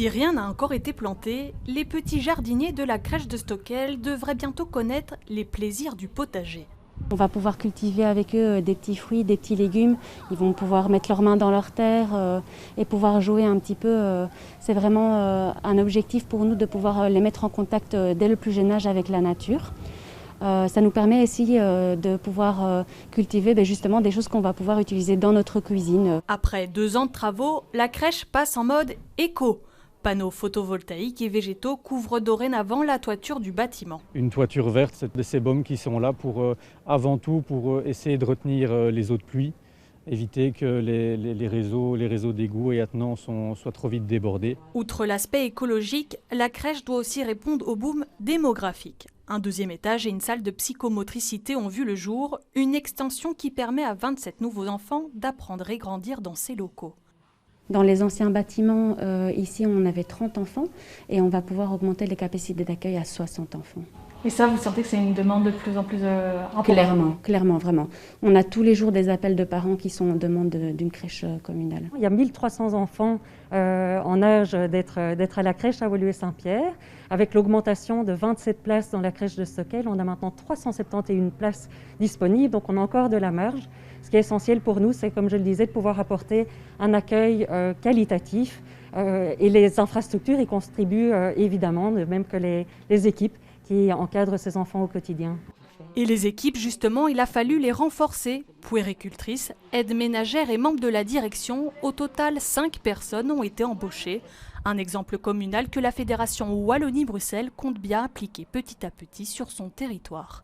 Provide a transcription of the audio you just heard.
Si rien n'a encore été planté, les petits jardiniers de la crèche de Stockel devraient bientôt connaître les plaisirs du potager. On va pouvoir cultiver avec eux des petits fruits, des petits légumes. Ils vont pouvoir mettre leurs mains dans leur terre et pouvoir jouer un petit peu. C'est vraiment un objectif pour nous de pouvoir les mettre en contact dès le plus jeune âge avec la nature. Ça nous permet aussi de pouvoir cultiver justement des choses qu'on va pouvoir utiliser dans notre cuisine. Après 2 ans de travaux, la crèche passe en mode éco. Panneaux photovoltaïques et végétaux couvrent dorénavant la toiture du bâtiment. Une toiture verte, c'est des sébums qui sont là pour, avant tout pour essayer de retenir les eaux de pluie, éviter que les réseaux d'égouts et attenants soient trop vite débordés. Outre l'aspect écologique, la crèche doit aussi répondre au boom démographique. Un 2e étage et une salle de psychomotricité ont vu le jour, une extension qui permet à 27 nouveaux enfants d'apprendre et grandir dans ces locaux. Dans les anciens bâtiments, ici on avait 30 enfants et on va pouvoir augmenter les capacités d'accueil à 60 enfants. Et ça, vous sentez que c'est une demande de plus en plus importante? Clairement, vraiment. On a tous les jours des appels de parents qui sont en demande d'une crèche communale. Il y a 1300 enfants en âge d'être à la crèche à Woluwe-Saint-Pierre. Avec l'augmentation de 27 places dans la crèche de Stockel, on a maintenant 371 places disponibles, donc on a encore de la marge. Ce qui est essentiel pour nous, c'est, comme je le disais, de pouvoir apporter un accueil qualitatif. Et les infrastructures y contribuent évidemment, de même que les équipes qui encadrent ces enfants au quotidien. Et les équipes, justement, il a fallu les renforcer. Puéricultrices, aides ménagères et membres de la direction, au total 5 personnes ont été embauchées. Un exemple communal que la Fédération Wallonie-Bruxelles compte bien appliquer petit à petit sur son territoire.